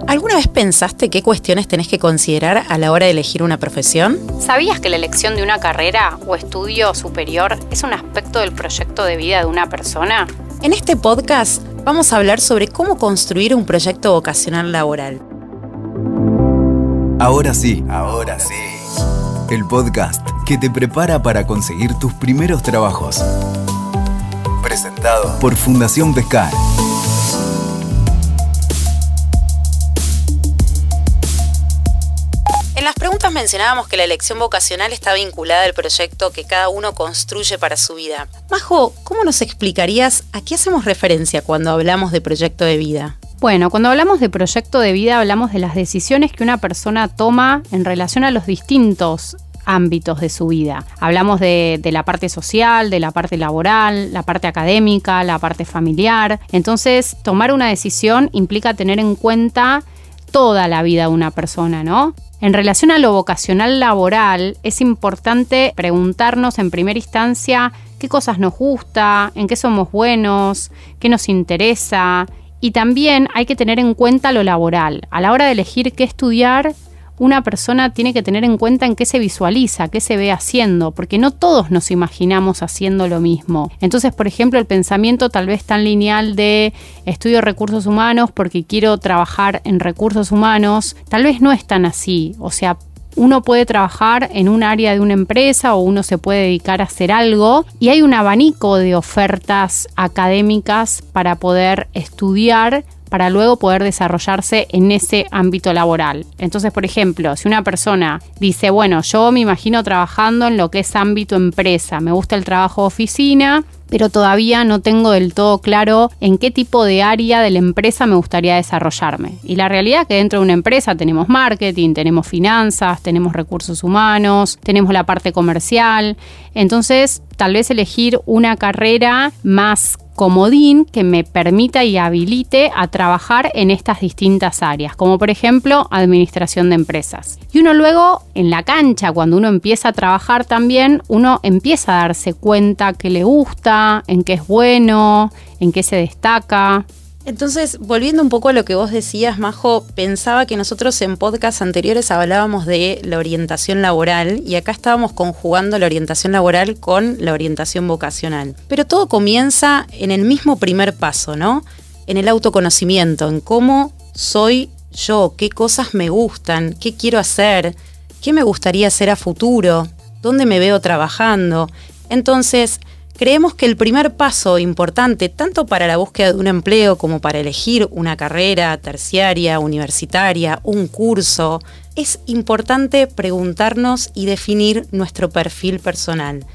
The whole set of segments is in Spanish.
¿Alguna vez pensaste qué cuestiones tenés que considerar a la hora de elegir una profesión? ¿Sabías que la elección de una carrera o estudio superior es un aspecto del proyecto de vida de una persona? En este podcast vamos a hablar sobre cómo construir un proyecto vocacional laboral. Ahora sí. El podcast que te prepara para conseguir tus primeros trabajos. Presentado por Fundación Pescar. En las preguntas mencionábamos que la elección vocacional está vinculada al proyecto que cada uno construye para su vida. Majo, ¿cómo nos explicarías a qué hacemos referencia cuando hablamos de proyecto de vida? Bueno, cuando hablamos de proyecto de vida hablamos de las decisiones que una persona toma en relación a los distintos ámbitos de su vida. Hablamos de la parte social, de la parte laboral, la parte académica, la parte familiar. Entonces, tomar una decisión implica tener en cuenta toda la vida de una persona, ¿no? En relación a lo vocacional laboral, es importante preguntarnos en primera instancia qué cosas nos gusta, en qué somos buenos, qué nos interesa. Y también hay que tener en cuenta lo laboral. A la hora de elegir qué estudiar, una persona tiene que tener en cuenta en qué se visualiza, qué se ve haciendo, porque no todos nos imaginamos haciendo lo mismo. Entonces, por ejemplo, el pensamiento tal vez tan lineal de estudio recursos humanos porque quiero trabajar en recursos humanos, tal vez no es tan así. O sea, uno puede trabajar en un área de una empresa o uno se puede dedicar a hacer algo y hay un abanico de ofertas académicas para poder estudiar para luego poder desarrollarse en ese ámbito laboral. Entonces, por ejemplo, si una persona dice, bueno, yo me imagino trabajando en lo que es ámbito empresa, me gusta el trabajo de oficina, pero todavía no tengo del todo claro en qué tipo de área de la empresa me gustaría desarrollarme. Y la realidad es que dentro de una empresa tenemos marketing, tenemos finanzas, tenemos recursos humanos, tenemos la parte comercial. Entonces, tal vez elegir una carrera más comodín que me permita y habilite a trabajar en estas distintas áreas, como por ejemplo administración de empresas. Y uno luego en la cancha, cuando uno empieza a trabajar también, uno empieza a darse cuenta que le gusta, en qué es bueno, en qué se destaca. Entonces, volviendo un poco a lo que vos decías, Majo, pensaba que nosotros en podcasts anteriores hablábamos de la orientación laboral y acá estábamos conjugando la orientación laboral con la orientación vocacional. Pero todo comienza en el mismo primer paso, ¿no? En el autoconocimiento, en cómo soy yo, qué cosas me gustan, qué quiero hacer, qué me gustaría hacer a futuro, dónde me veo trabajando. Entonces, creemos que el primer paso importante, tanto para la búsqueda de un empleo como para elegir una carrera terciaria, universitaria, un curso, es importante preguntarnos y definir nuestro perfil personal.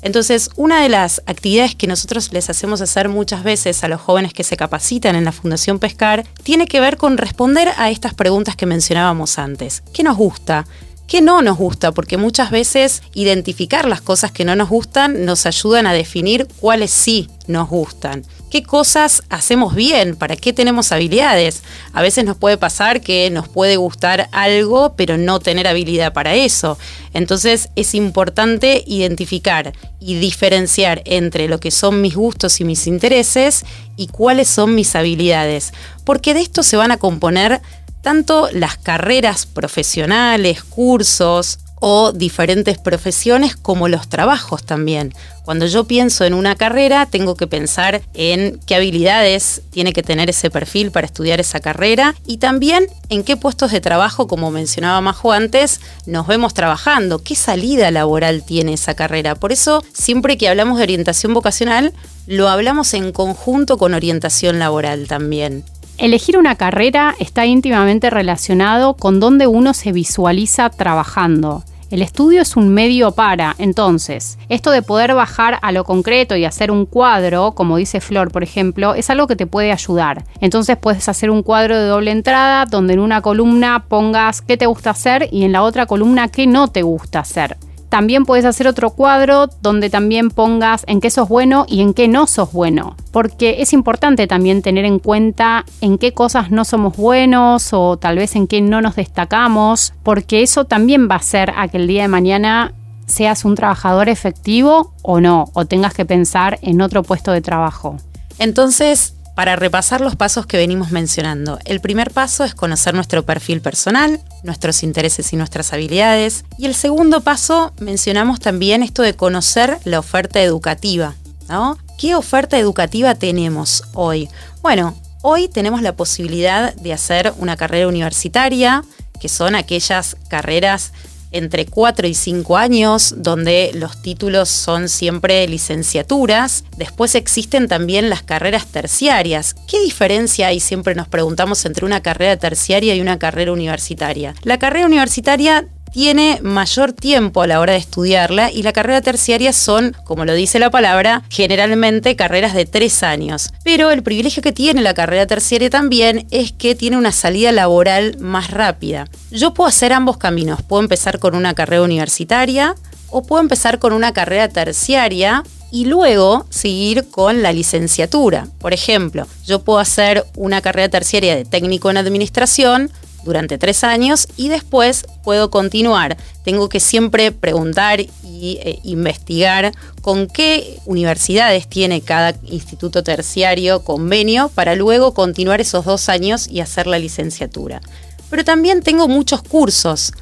Entonces, una de las actividades que nosotros les hacemos hacer muchas veces a los jóvenes que se capacitan en la Fundación Pescar tiene que ver con responder a estas preguntas que mencionábamos antes. ¿Qué nos gusta? ¿Qué no nos gusta? Porque muchas veces identificar las cosas que no nos gustan nos ayudan a definir cuáles sí nos gustan. ¿Qué cosas hacemos bien? ¿Para qué tenemos habilidades? A veces nos puede pasar que nos puede gustar algo, pero no tener habilidad para eso. Entonces es importante identificar y diferenciar entre lo que son mis gustos y mis intereses y cuáles son mis habilidades. Porque de esto se van a componer tanto las carreras profesionales, cursos o diferentes profesiones como los trabajos también. Cuando yo pienso en una carrera, tengo que pensar en qué habilidades tiene que tener ese perfil para estudiar esa carrera y también en qué puestos de trabajo, como mencionaba Majo antes, nos vemos trabajando, qué salida laboral tiene esa carrera. Por eso, siempre que hablamos de orientación vocacional, lo hablamos en conjunto con orientación laboral también. Elegir una carrera está íntimamente relacionado con dónde uno se visualiza trabajando. El estudio es un medio para, entonces, esto de poder bajar a lo concreto y hacer un cuadro, como dice Flor, por ejemplo, es algo que te puede ayudar. Entonces puedes hacer un cuadro de doble entrada donde en una columna pongas qué te gusta hacer y en la otra columna qué no te gusta hacer. También puedes hacer otro cuadro donde también pongas en qué sos bueno y en qué no sos bueno. Porque es importante también tener en cuenta en qué cosas no somos buenos o tal vez en qué no nos destacamos, porque eso también va a hacer a que el día de mañana seas un trabajador efectivo o no, o tengas que pensar en otro puesto de trabajo. Entonces, Para repasar los pasos que venimos mencionando, el primer paso es conocer nuestro perfil personal, nuestros intereses y nuestras habilidades. Y el segundo paso, mencionamos también esto de conocer la oferta educativa, ¿no? ¿Qué oferta educativa tenemos hoy? Bueno, hoy tenemos la posibilidad de hacer una carrera universitaria, que son aquellas carreras entre 4 y 5 años, donde los títulos son siempre licenciaturas. Después existen también las carreras terciarias. ¿Qué diferencia hay? Siempre nos preguntamos entre una carrera terciaria y una carrera universitaria. La carrera universitaria tiene mayor tiempo a la hora de estudiarla y la carrera terciaria son, como lo dice la palabra, generalmente carreras de 3 años. Pero el privilegio que tiene la carrera terciaria también es que tiene una salida laboral más rápida. Yo puedo hacer ambos caminos, puedo empezar con una carrera universitaria o puedo empezar con una carrera terciaria y luego seguir con la licenciatura. Por ejemplo, yo puedo hacer una carrera terciaria de técnico en administración durante 3 años y después puedo continuar. Tengo que siempre preguntar y investigar con qué universidades tiene cada instituto terciario convenio para luego continuar esos 2 años y hacer la licenciatura. Pero también tengo muchos cursos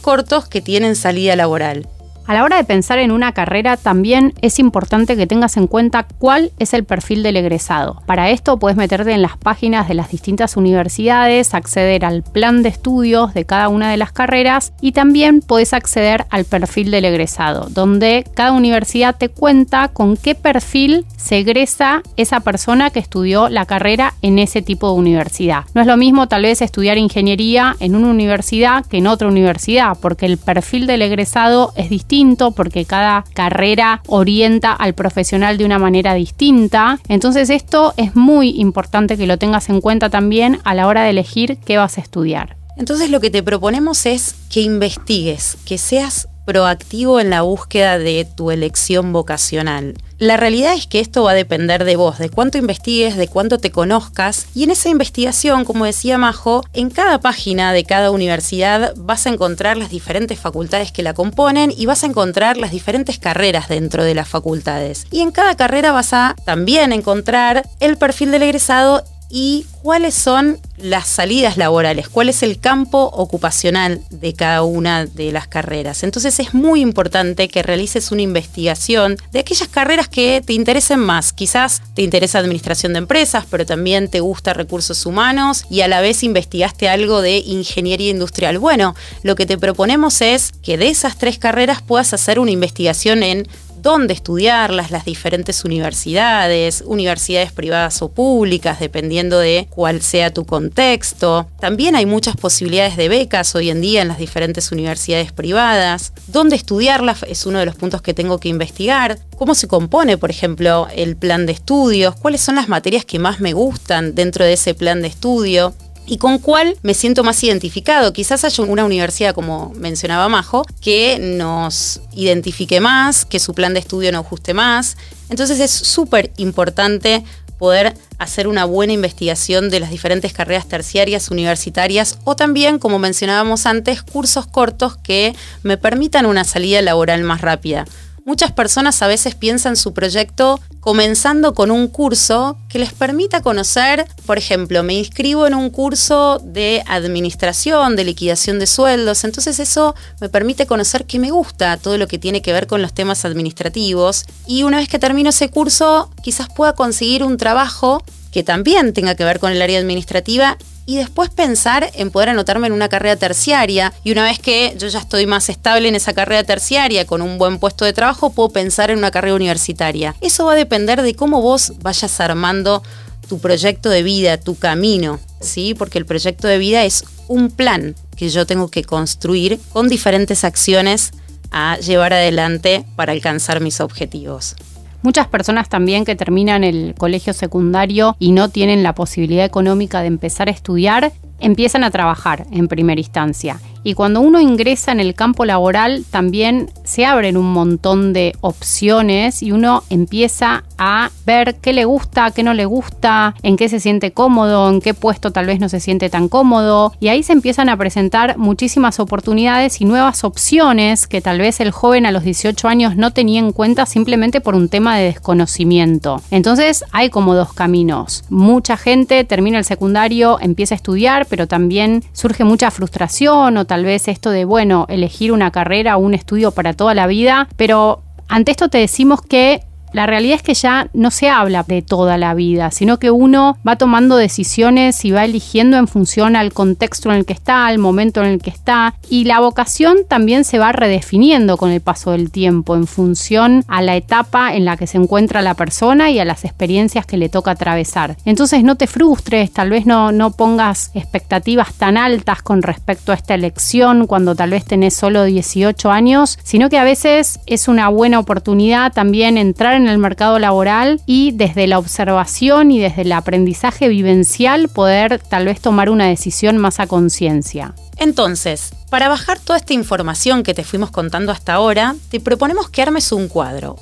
cortos que tienen salida laboral. A la hora de pensar en una carrera, también es importante que tengas en cuenta cuál es el perfil del egresado. Para esto puedes meterte en las páginas de las distintas universidades, acceder al plan de estudios de cada una de las carreras y también puedes acceder al perfil del egresado, donde cada universidad te cuenta con qué perfil se egresa esa persona que estudió la carrera en ese tipo de universidad. No es lo mismo tal vez estudiar ingeniería en una universidad que en otra universidad, porque el perfil del egresado es distinto, porque cada carrera orienta al profesional de una manera distinta. Entonces esto es muy importante que lo tengas en cuenta también a la hora de elegir qué vas a estudiar. Entonces lo que te proponemos es que investigues, que seas proactivo en la búsqueda de tu elección vocacional. La realidad es que esto va a depender de vos, de cuánto investigues, de cuánto te conozcas, y en esa investigación, como decía Majo, en cada página de cada universidad vas a encontrar las diferentes facultades que la componen y vas a encontrar las diferentes carreras dentro de las facultades. Y en cada carrera vas a también encontrar el perfil del egresado y cuáles son las salidas laborales, cuál es el campo ocupacional de cada una de las carreras. Entonces es muy importante que realices una investigación de aquellas carreras que te interesen más. Quizás te interesa administración de empresas, pero también te gusta recursos humanos y a la vez investigaste algo de ingeniería industrial. Bueno, lo que te proponemos es que de esas 3 carreras puedas hacer una investigación en dónde estudiarlas, las diferentes universidades privadas o públicas, dependiendo de cuál sea tu contexto. También hay muchas posibilidades de becas hoy en día en las diferentes universidades privadas. Dónde estudiarlas es uno de los puntos que tengo que investigar. Cómo se compone, por ejemplo, el plan de estudios, cuáles son las materias que más me gustan dentro de ese plan de estudio. ¿Y con cuál me siento más identificado? Quizás haya una universidad, como mencionaba Majo, que nos identifique más, que su plan de estudio nos guste más. Entonces es súper importante poder hacer una buena investigación de las diferentes carreras terciarias, universitarias o también, como mencionábamos antes, cursos cortos que me permitan una salida laboral más rápida. Muchas personas a veces piensan su proyecto comenzando con un curso que les permita conocer, por ejemplo, me inscribo en un curso de administración, de liquidación de sueldos, entonces eso me permite conocer qué me gusta, todo lo que tiene que ver con los temas administrativos, y una vez que termino ese curso quizás pueda conseguir un trabajo que también tenga que ver con el área administrativa y después pensar en poder anotarme en una carrera terciaria, y una vez que yo ya estoy más estable en esa carrera terciaria con un buen puesto de trabajo, puedo pensar en una carrera universitaria. Eso va a depender de cómo vos vayas armando tu proyecto de vida, tu camino, ¿sí? Porque el proyecto de vida es un plan que yo tengo que construir con diferentes acciones a llevar adelante para alcanzar mis objetivos. Muchas personas también que terminan el colegio secundario y no tienen la posibilidad económica de empezar a estudiar, empiezan a trabajar en primera instancia. Y cuando uno ingresa en el campo laboral, también se abren un montón de opciones y uno empieza a ver qué le gusta, qué no le gusta, en qué se siente cómodo, en qué puesto tal vez no se siente tan cómodo, y ahí se empiezan a presentar muchísimas oportunidades y nuevas opciones que tal vez el joven a los 18 años no tenía en cuenta simplemente por un tema de desconocimiento. Entonces hay como dos caminos. Mucha gente termina el secundario, empieza a estudiar, pero también surge mucha frustración o tal vez esto de, bueno, elegir una carrera o un estudio para toda la vida, pero ante esto te decimos que la realidad es que ya no se habla de toda la vida, sino que uno va tomando decisiones y va eligiendo en función al contexto en el que está, al momento en el que está, y la vocación también se va redefiniendo con el paso del tiempo en función a la etapa en la que se encuentra la persona y a las experiencias que le toca atravesar. Entonces no te frustres, tal vez no pongas expectativas tan altas con respecto a esta elección cuando tal vez tenés solo 18 años, sino que a veces es una buena oportunidad también entrar en el mercado laboral y desde la observación y desde el aprendizaje vivencial poder tal vez tomar una decisión más a conciencia. Entonces, para bajar toda esta información que te fuimos contando hasta ahora, te proponemos que armes un cuadro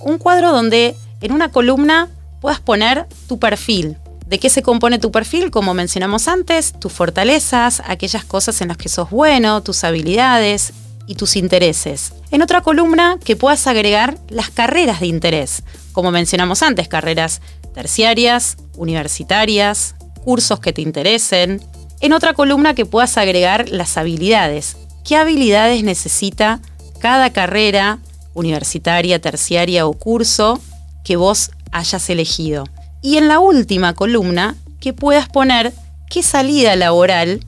donde en una columna puedas poner tu perfil. ¿De qué se compone tu perfil? Como mencionamos antes, tus fortalezas, aquellas cosas en las que sos bueno, tus habilidades y tus intereses. En otra columna que puedas agregar las carreras de interés, como mencionamos antes, carreras terciarias, universitarias, cursos que te interesen. En otra columna que puedas agregar las habilidades. ¿Qué habilidades necesita cada carrera universitaria, terciaria o curso que vos hayas elegido? Y en la última columna que puedas poner qué salida laboral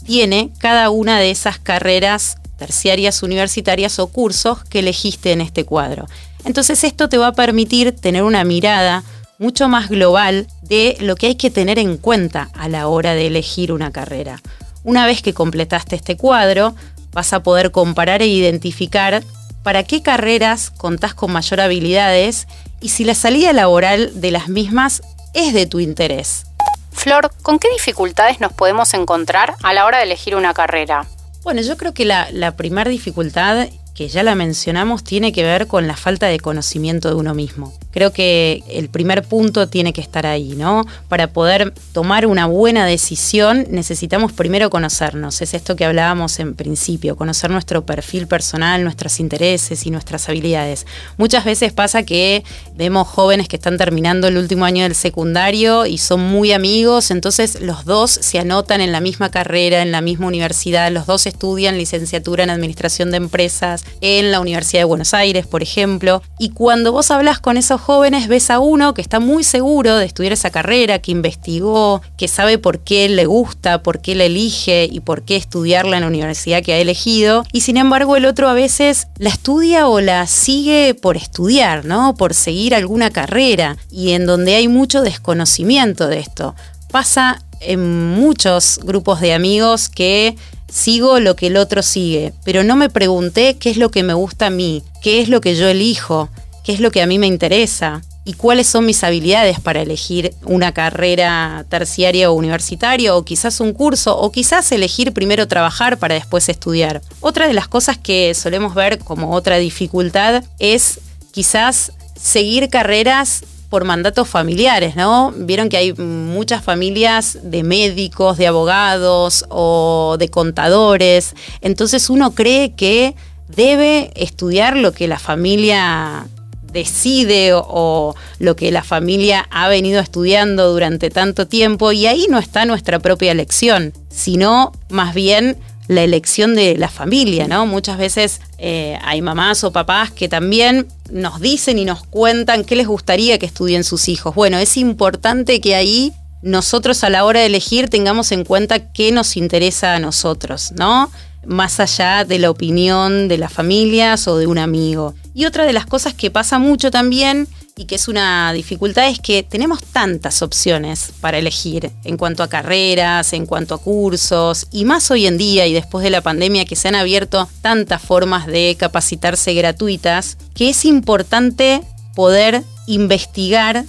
tiene cada una de esas carreras terciarias, universitarias o cursos que elegiste en este cuadro. Entonces esto te va a permitir tener una mirada mucho más global de lo que hay que tener en cuenta a la hora de elegir una carrera. Una vez que completaste este cuadro, vas a poder comparar e identificar para qué carreras contás con mayor habilidades y si la salida laboral de las mismas es de tu interés. Flor, ¿con qué dificultades nos podemos encontrar a la hora de elegir una carrera? Bueno, yo creo que la primera dificultad, que ya la mencionamos, tiene que ver con la falta de conocimiento de uno mismo. Creo que el primer punto tiene que estar ahí, ¿no? Para poder tomar una buena decisión necesitamos primero conocernos. Es esto que hablábamos en principio, conocer nuestro perfil personal, nuestros intereses y nuestras habilidades. Muchas veces pasa que vemos jóvenes que están terminando el último año del secundario y son muy amigos, entonces los dos se anotan en la misma carrera, en la misma universidad, los dos estudian licenciatura en Administración de Empresas en la Universidad de Buenos Aires, por ejemplo, y cuando vos hablas con esos jóvenes ves a uno que está muy seguro de estudiar esa carrera, que investigó, que sabe por qué le gusta, por qué la elige y por qué estudiarla en la universidad que ha elegido, y sin embargo el otro a veces la estudia o la sigue por estudiar, ¿no? Por seguir alguna carrera, y en donde hay mucho desconocimiento de esto. Pasa en muchos grupos de amigos que sigo lo que el otro sigue, pero no me pregunté qué es lo que me gusta a mí, qué es lo que yo elijo, qué es lo que a mí me interesa y cuáles son mis habilidades para elegir una carrera terciaria o universitaria o quizás un curso o quizás elegir primero trabajar para después estudiar. Otra de las cosas que solemos ver como otra dificultad es quizás seguir carreras por mandatos familiares, ¿no? Vieron que hay muchas familias de médicos, de abogados o de contadores, entonces uno cree que debe estudiar lo que la familia decide o lo que la familia ha venido estudiando durante tanto tiempo, y ahí no está nuestra propia elección, sino más bien la elección de la familia, ¿no? Muchas veces hay mamás o papás que también nos dicen y nos cuentan qué les gustaría que estudien sus hijos. Bueno, es importante que ahí nosotros a la hora de elegir tengamos en cuenta qué nos interesa a nosotros, ¿no? Más allá de la opinión de las familias o de un amigo. Y otra de las cosas que pasa mucho también y que es una dificultad es que tenemos tantas opciones para elegir en cuanto a carreras, en cuanto a cursos, y más hoy en día y después de la pandemia que se han abierto tantas formas de capacitarse gratuitas, que es importante poder investigar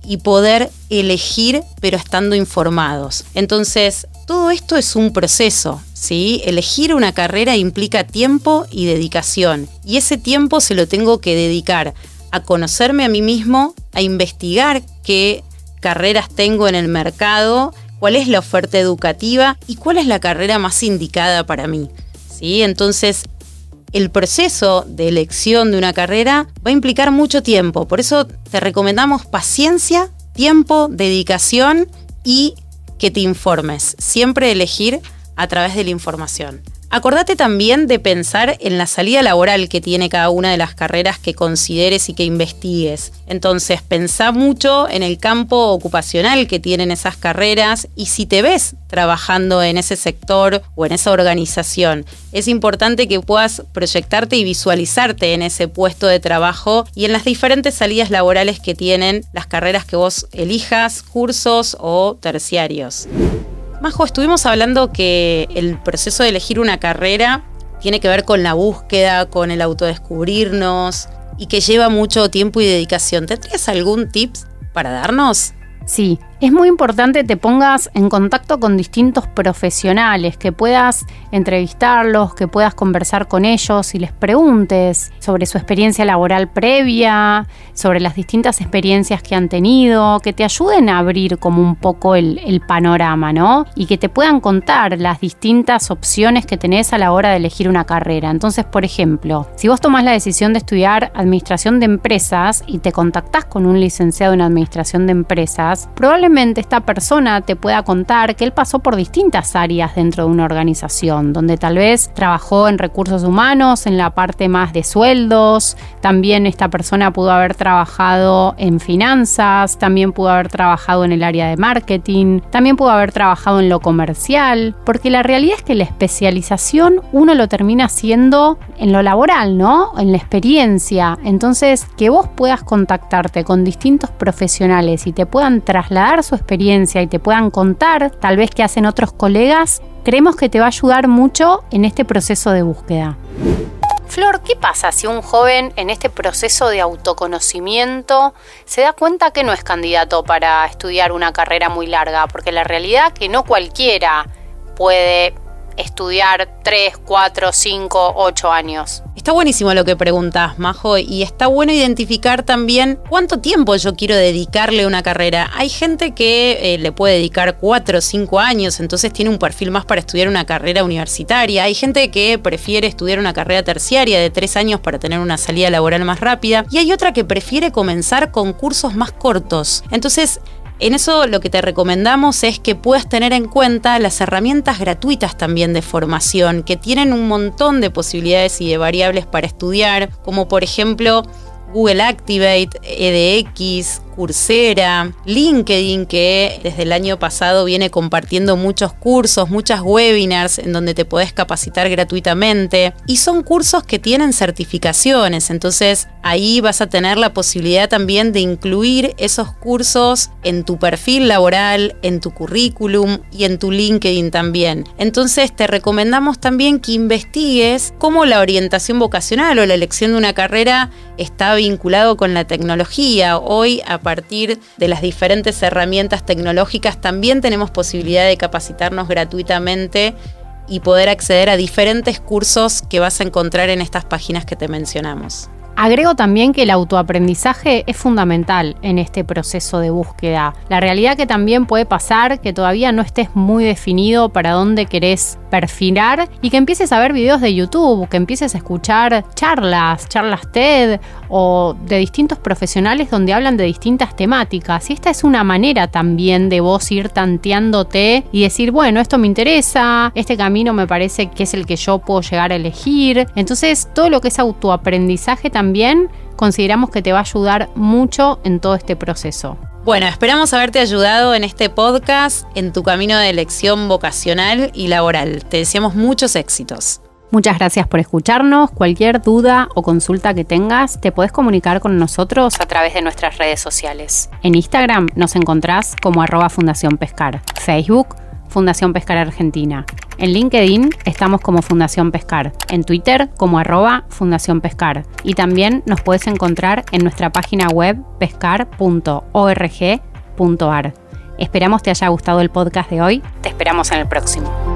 y poder elegir, pero estando informados. Entonces, todo esto es un proceso, ¿sí? Elegir una carrera implica tiempo y dedicación, y ese tiempo se lo tengo que dedicar a conocerme a mí mismo, a investigar qué carreras tengo en el mercado, cuál es la oferta educativa y cuál es la carrera más indicada para mí, ¿sí? Entonces, el proceso de elección de una carrera va a implicar mucho tiempo. Por eso te recomendamos paciencia, tiempo, dedicación y que te informes. Siempre elegir a través de la información. Acordate también de pensar en la salida laboral que tiene cada una de las carreras que consideres y que investigues. Entonces, pensá mucho en el campo ocupacional que tienen esas carreras y si te ves trabajando en ese sector o en esa organización. Es importante que puedas proyectarte y visualizarte en ese puesto de trabajo y en las diferentes salidas laborales que tienen las carreras que vos elijas, cursos o terciarios. Majo, estuvimos hablando que el proceso de elegir una carrera tiene que ver con la búsqueda, con el autodescubrirnos y que lleva mucho tiempo y dedicación. ¿Tendrías algún tips para darnos? Sí, es muy importante que te pongas en contacto con distintos profesionales, que puedas entrevistarlos, que puedas conversar con ellos y les preguntes sobre su experiencia laboral previa, sobre las distintas experiencias que han tenido, que te ayuden a abrir como un poco el panorama, ¿no? Y que te puedan contar las distintas opciones que tenés a la hora de elegir una carrera. Entonces, por ejemplo, si vos tomás la decisión de estudiar administración de empresas y te contactás con un licenciado en administración de empresas, probablemente esta persona te pueda contar que él pasó por distintas áreas dentro de una organización, donde tal vez trabajó en recursos humanos, en la parte más de sueldos, también esta persona pudo haber trabajado en finanzas, también pudo haber trabajado en el área de marketing, también pudo haber trabajado en lo comercial, porque la realidad es que la especialización uno lo termina haciendo en lo laboral, ¿no? En la experiencia. Entonces, que vos puedas contactarte con distintos profesionales y te puedan trasladar su experiencia y te puedan contar tal vez qué hacen otros colegas, creemos que te va a ayudar mucho en este proceso de búsqueda. Flor, ¿qué pasa si un joven en este proceso de autoconocimiento se da cuenta que no es candidato para estudiar una carrera muy larga? Porque la realidad es que no cualquiera puede estudiar 3, 4, 5, 8 años. Está buenísimo lo que preguntás, Majo, y está bueno identificar también cuánto tiempo yo quiero dedicarle a una carrera. Hay gente que le puede dedicar 4 o 5 años, entonces tiene un perfil más para estudiar una carrera universitaria. Hay gente que prefiere estudiar una carrera terciaria de 3 años para tener una salida laboral más rápida. Y hay otra que prefiere comenzar con cursos más cortos. Entonces, en eso lo que te recomendamos es que puedas tener en cuenta las herramientas gratuitas también de formación, que tienen un montón de posibilidades y de variables para estudiar, como por ejemplo Google Activate, edX, Coursera, LinkedIn, que desde el año pasado viene compartiendo muchos cursos, muchas webinars en donde te podés capacitar gratuitamente. Y son cursos que tienen certificaciones, entonces ahí vas a tener la posibilidad también de incluir esos cursos en tu perfil laboral, en tu currículum y en tu LinkedIn también. Entonces te recomendamos también que investigues cómo la orientación vocacional o la elección de una carrera está vinculado con la tecnología. Hoy, a partir de las diferentes herramientas tecnológicas, también tenemos posibilidad de capacitarnos gratuitamente y poder acceder a diferentes cursos que vas a encontrar en estas páginas que te mencionamos. Agrego también que el autoaprendizaje es fundamental en este proceso de búsqueda. La realidad que también puede pasar que todavía no estés muy definido para dónde querés perfilar y que empieces a ver videos de YouTube, que empieces a escuchar charlas TED o de distintos profesionales donde hablan de distintas temáticas. Y esta es una manera también de vos ir tanteándote y decir, bueno, esto me interesa, este camino me parece que es el que yo puedo llegar a elegir. Entonces, todo lo que es autoaprendizaje también consideramos que te va a ayudar mucho en todo este proceso. Bueno, esperamos haberte ayudado en este podcast en tu camino de elección vocacional y laboral. Te deseamos muchos éxitos. Muchas gracias por escucharnos. Cualquier duda o consulta que tengas, te podés comunicar con nosotros a través de nuestras redes sociales. En Instagram nos encontrás como @Fundación Pescar, Facebook Fundación Pescar Argentina. En LinkedIn estamos como Fundación Pescar, en Twitter como @Fundación Pescar y también nos puedes encontrar en nuestra página web pescar.org.ar. Esperamos te haya gustado el podcast de hoy, te esperamos en el próximo.